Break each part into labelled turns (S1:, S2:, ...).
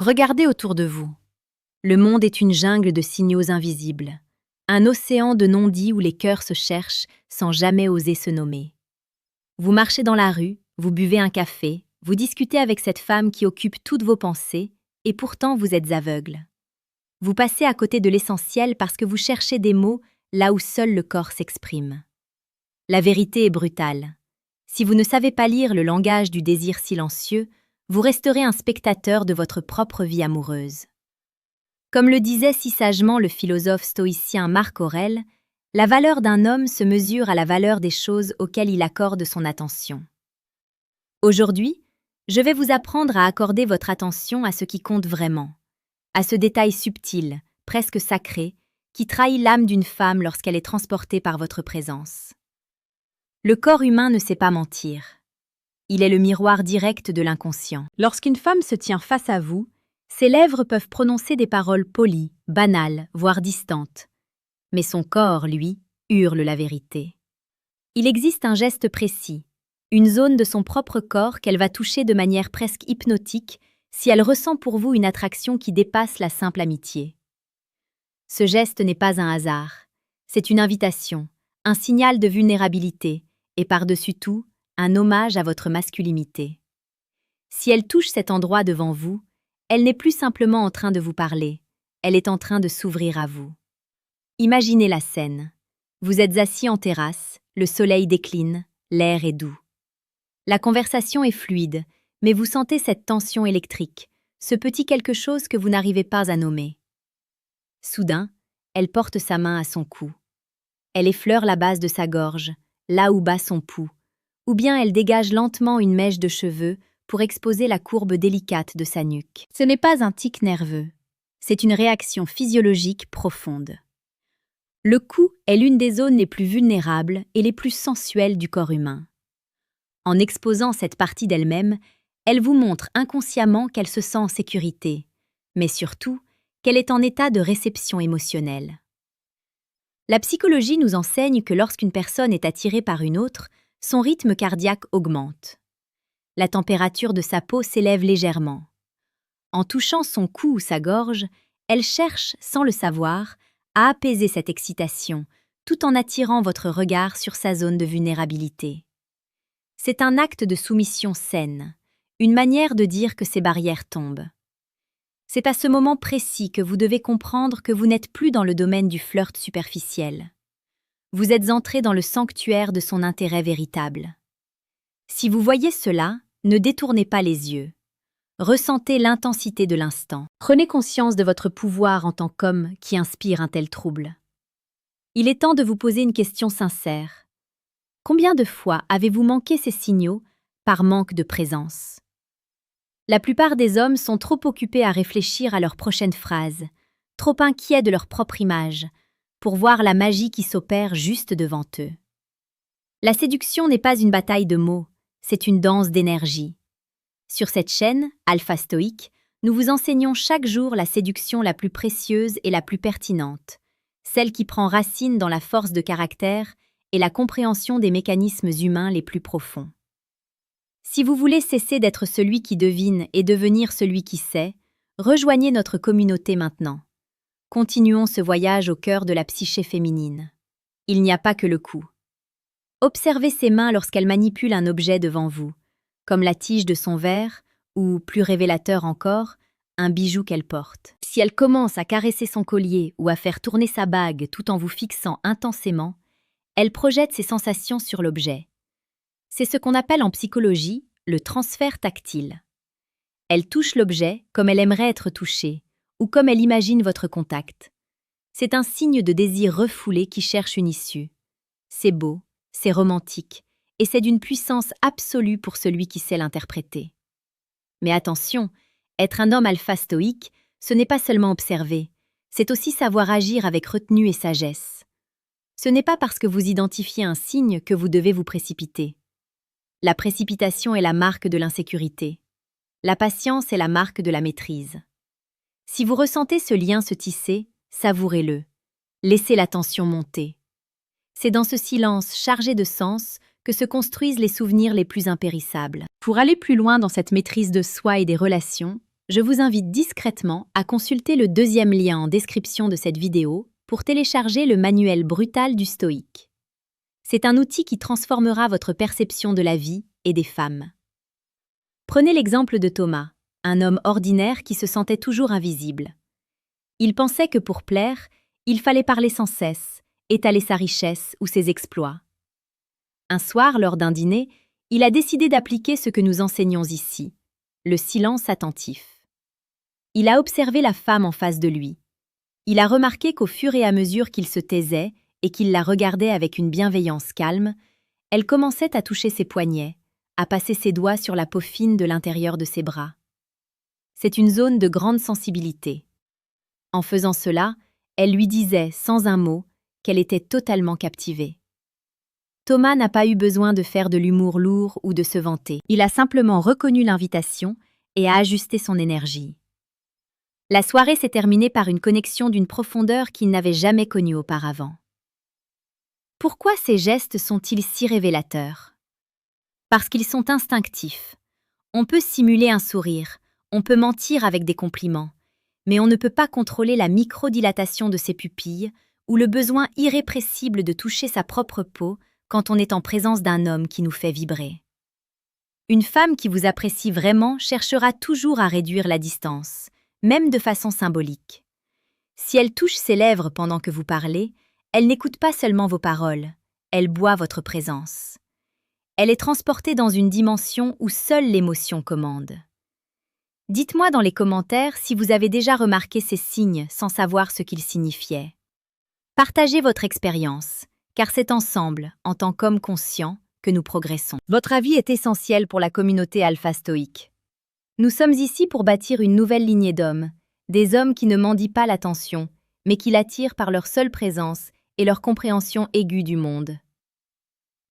S1: Regardez autour de vous. Le monde est une jungle de signaux invisibles, un océan de non-dits où les cœurs se cherchent sans jamais oser se nommer. Vous marchez dans la rue, vous buvez un café, vous discutez avec cette femme qui occupe toutes vos pensées, et pourtant vous êtes aveugle. Vous passez à côté de l'essentiel parce que vous cherchez des mots là où seul le corps s'exprime. La vérité est brutale. Si vous ne savez pas lire le langage du désir silencieux, vous resterez un spectateur de votre propre vie amoureuse. Comme le disait si sagement le philosophe stoïcien Marc Aurèle, la valeur d'un homme se mesure à la valeur des choses auxquelles il accorde son attention. Aujourd'hui, je vais vous apprendre à accorder votre attention à ce qui compte vraiment, à ce détail subtil, presque sacré, qui trahit l'âme d'une femme lorsqu'elle est transportée par votre présence. Le corps humain ne sait pas mentir. Il est le miroir direct de l'inconscient. Lorsqu'une femme se tient face à vous, ses lèvres peuvent prononcer des paroles polies, banales, voire distantes. Mais son corps, lui, hurle la vérité. Il existe un geste précis, une zone de son propre corps qu'elle va toucher de manière presque hypnotique si elle ressent pour vous une attraction qui dépasse la simple amitié. Ce geste n'est pas un hasard, c'est une invitation, un signal de vulnérabilité et par-dessus tout, un hommage à votre masculinité. Si elle touche cet endroit devant vous, elle n'est plus simplement en train de vous parler, elle est en train de s'ouvrir à vous. Imaginez la scène. Vous êtes assis en terrasse, le soleil décline, l'air est doux. La conversation est fluide, mais vous sentez cette tension électrique, ce petit quelque chose que vous n'arrivez pas à nommer. Soudain, elle porte sa main à son cou. Elle effleure la base de sa gorge, là où bat son pouls, ou bien elle dégage lentement une mèche de cheveux pour exposer la courbe délicate de sa nuque. Ce n'est pas un tic nerveux, c'est une réaction physiologique profonde. Le cou est l'une des zones les plus vulnérables et les plus sensuelles du corps humain. En exposant cette partie d'elle-même, elle vous montre inconsciemment qu'elle se sent en sécurité, mais surtout qu'elle est en état de réception émotionnelle. La psychologie nous enseigne que lorsqu'une personne est attirée par une autre, son rythme cardiaque augmente. La température de sa peau s'élève légèrement. En touchant son cou ou sa gorge, elle cherche, sans le savoir, à apaiser cette excitation, tout en attirant votre regard sur sa zone de vulnérabilité. C'est un acte de soumission saine, une manière de dire que ces barrières tombent. C'est à ce moment précis que vous devez comprendre que vous n'êtes plus dans le domaine du flirt superficiel. Vous êtes entré dans le sanctuaire de son intérêt véritable. Si vous voyez cela, ne détournez pas les yeux. Ressentez l'intensité de l'instant. Prenez conscience de votre pouvoir en tant qu'homme qui inspire un tel trouble. Il est temps de vous poser une question sincère. Combien de fois avez-vous manqué ces signaux par manque de présence? La plupart des hommes sont trop occupés à réfléchir à leur prochaine phrase, trop inquiets de leur propre image, pour voir la magie qui s'opère juste devant eux. La séduction n'est pas une bataille de mots, c'est une danse d'énergie. Sur cette chaîne, Alpha Stoïque, nous vous enseignons chaque jour la séduction la plus précieuse et la plus pertinente, celle qui prend racine dans la force de caractère et la compréhension des mécanismes humains les plus profonds. Si vous voulez cesser d'être celui qui devine et devenir celui qui sait, rejoignez notre communauté maintenant. Continuons ce voyage au cœur de la psyché féminine. Il n'y a pas que le cou. Observez ses mains lorsqu'elle manipule un objet devant vous, comme la tige de son verre ou, plus révélateur encore, un bijou qu'elle porte. Si elle commence à caresser son collier ou à faire tourner sa bague tout en vous fixant intensément, elle projette ses sensations sur l'objet. C'est ce qu'on appelle en psychologie le transfert tactile. Elle touche l'objet comme elle aimerait être touchée ou comme elle imagine votre contact. C'est un signe de désir refoulé qui cherche une issue. C'est beau, c'est romantique et c'est d'une puissance absolue pour celui qui sait l'interpréter. Mais attention, être un homme alpha stoïque, ce n'est pas seulement observer, c'est aussi savoir agir avec retenue et sagesse. Ce n'est pas parce que vous identifiez un signe que vous devez vous précipiter. La précipitation est la marque de l'insécurité. La patience est la marque de la maîtrise. Si vous ressentez ce lien se tisser, savourez-le. Laissez la tension monter. C'est dans ce silence chargé de sens que se construisent les souvenirs les plus impérissables. Pour aller plus loin dans cette maîtrise de soi et des relations, je vous invite discrètement à consulter le deuxième lien en description de cette vidéo pour télécharger le manuel brutal du stoïque. C'est un outil qui transformera votre perception de la vie et des femmes. Prenez l'exemple de Thomas, un homme ordinaire qui se sentait toujours invisible. Il pensait que pour plaire, il fallait parler sans cesse, étaler sa richesse ou ses exploits. Un soir, lors d'un dîner, il a décidé d'appliquer ce que nous enseignons ici, le silence attentif. Il a observé la femme en face de lui. Il a remarqué qu'au fur et à mesure qu'il se taisait et qu'il la regardait avec une bienveillance calme, elle commençait à toucher ses poignets, à passer ses doigts sur la peau fine de l'intérieur de ses bras. C'est une zone de grande sensibilité. En faisant cela, elle lui disait, sans un mot, qu'elle était totalement captivée. Thomas n'a pas eu besoin de faire de l'humour lourd ou de se vanter. Il a simplement reconnu l'invitation et a ajusté son énergie. La soirée s'est terminée par une connexion d'une profondeur qu'il n'avait jamais connue auparavant. Pourquoi ces gestes sont-ils si révélateurs? Parce qu'ils sont instinctifs. On peut simuler un sourire, on peut mentir avec des compliments, mais on ne peut pas contrôler la microdilatation de ses pupilles ou le besoin irrépressible de toucher sa propre peau quand on est en présence d'un homme qui nous fait vibrer. Une femme qui vous apprécie vraiment cherchera toujours à réduire la distance, même de façon symbolique. Si elle touche ses lèvres pendant que vous parlez, elle n'écoute pas seulement vos paroles, elle boit votre présence. Elle est transportée dans une dimension où seule l'émotion commande. Dites-moi dans les commentaires si vous avez déjà remarqué ces signes sans savoir ce qu'ils signifiaient. Partagez votre expérience, car c'est ensemble, en tant qu'hommes conscients, que nous progressons. Votre avis est essentiel pour la communauté Alpha Stoïque. Nous sommes ici pour bâtir une nouvelle lignée d'hommes, des hommes qui ne mendient pas l'attention, mais qui l'attirent par leur seule présence et leur compréhension aiguë du monde.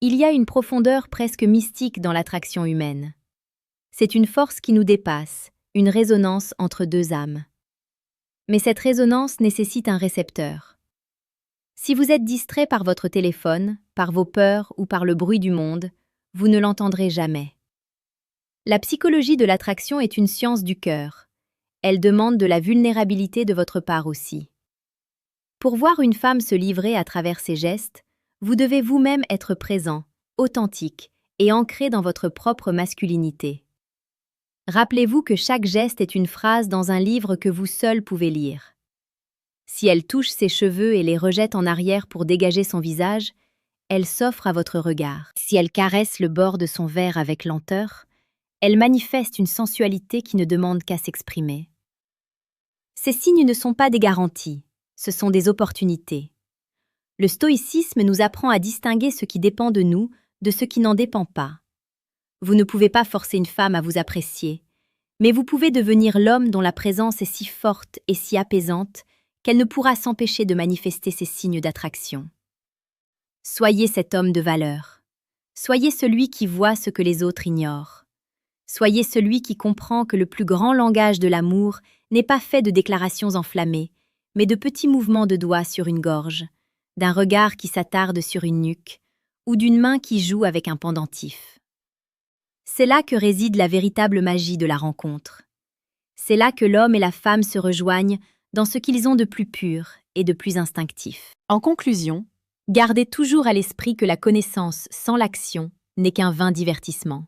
S1: Il y a une profondeur presque mystique dans l'attraction humaine. C'est une force qui nous dépasse, une résonance entre deux âmes. Mais cette résonance nécessite un récepteur. Si vous êtes distrait par votre téléphone, par vos peurs ou par le bruit du monde, vous ne l'entendrez jamais. La psychologie de l'attraction est une science du cœur. Elle demande de la vulnérabilité de votre part aussi. Pour voir une femme se livrer à travers ses gestes, vous devez vous-même être présent, authentique et ancré dans votre propre masculinité. Rappelez-vous que chaque geste est une phrase dans un livre que vous seul pouvez lire. Si elle touche ses cheveux et les rejette en arrière pour dégager son visage, elle s'offre à votre regard. Si elle caresse le bord de son verre avec lenteur, elle manifeste une sensualité qui ne demande qu'à s'exprimer. Ces signes ne sont pas des garanties, ce sont des opportunités. Le stoïcisme nous apprend à distinguer ce qui dépend de nous de ce qui n'en dépend pas. Vous ne pouvez pas forcer une femme à vous apprécier, mais vous pouvez devenir l'homme dont la présence est si forte et si apaisante qu'elle ne pourra s'empêcher de manifester ses signes d'attraction. Soyez cet homme de valeur. Soyez celui qui voit ce que les autres ignorent. Soyez celui qui comprend que le plus grand langage de l'amour n'est pas fait de déclarations enflammées, mais de petits mouvements de doigts sur une gorge, d'un regard qui s'attarde sur une nuque, ou d'une main qui joue avec un pendentif. C'est là que réside la véritable magie de la rencontre. C'est là que l'homme et la femme se rejoignent dans ce qu'ils ont de plus pur et de plus instinctif. En conclusion, gardez toujours à l'esprit que la connaissance sans l'action n'est qu'un vain divertissement.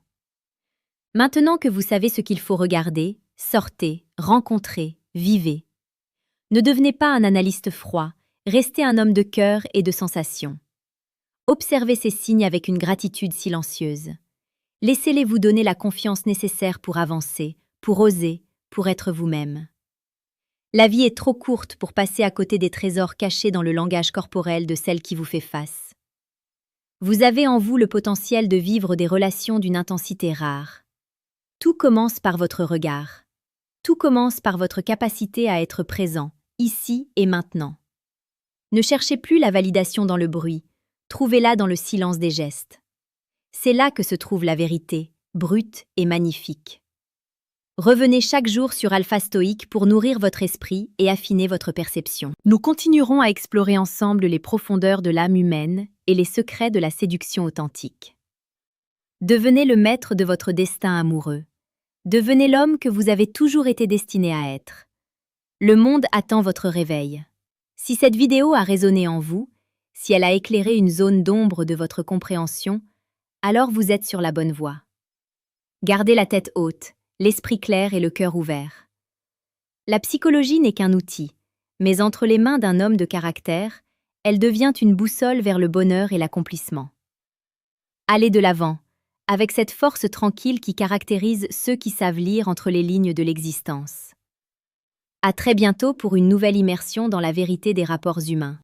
S1: Maintenant que vous savez ce qu'il faut regarder, sortez, rencontrez, vivez. Ne devenez pas un analyste froid, restez un homme de cœur et de sensations. Observez ces signes avec une gratitude silencieuse. Laissez-les vous donner la confiance nécessaire pour avancer, pour oser, pour être vous-même. La vie est trop courte pour passer à côté des trésors cachés dans le langage corporel de celle qui vous fait face. Vous avez en vous le potentiel de vivre des relations d'une intensité rare. Tout commence par votre regard. Tout commence par votre capacité à être présent, ici et maintenant. Ne cherchez plus la validation dans le bruit, trouvez-la dans le silence des gestes. C'est là que se trouve la vérité, brute et magnifique. Revenez chaque jour sur Alpha Stoïque pour nourrir votre esprit et affiner votre perception. Nous continuerons à explorer ensemble les profondeurs de l'âme humaine et les secrets de la séduction authentique. Devenez le maître de votre destin amoureux. Devenez l'homme que vous avez toujours été destiné à être. Le monde attend votre réveil. Si cette vidéo a résonné en vous, si elle a éclairé une zone d'ombre de votre compréhension, alors vous êtes sur la bonne voie. Gardez la tête haute, l'esprit clair et le cœur ouvert. La psychologie n'est qu'un outil, mais entre les mains d'un homme de caractère, elle devient une boussole vers le bonheur et l'accomplissement. Allez de l'avant, avec cette force tranquille qui caractérise ceux qui savent lire entre les lignes de l'existence. À très bientôt pour une nouvelle immersion dans la vérité des rapports humains.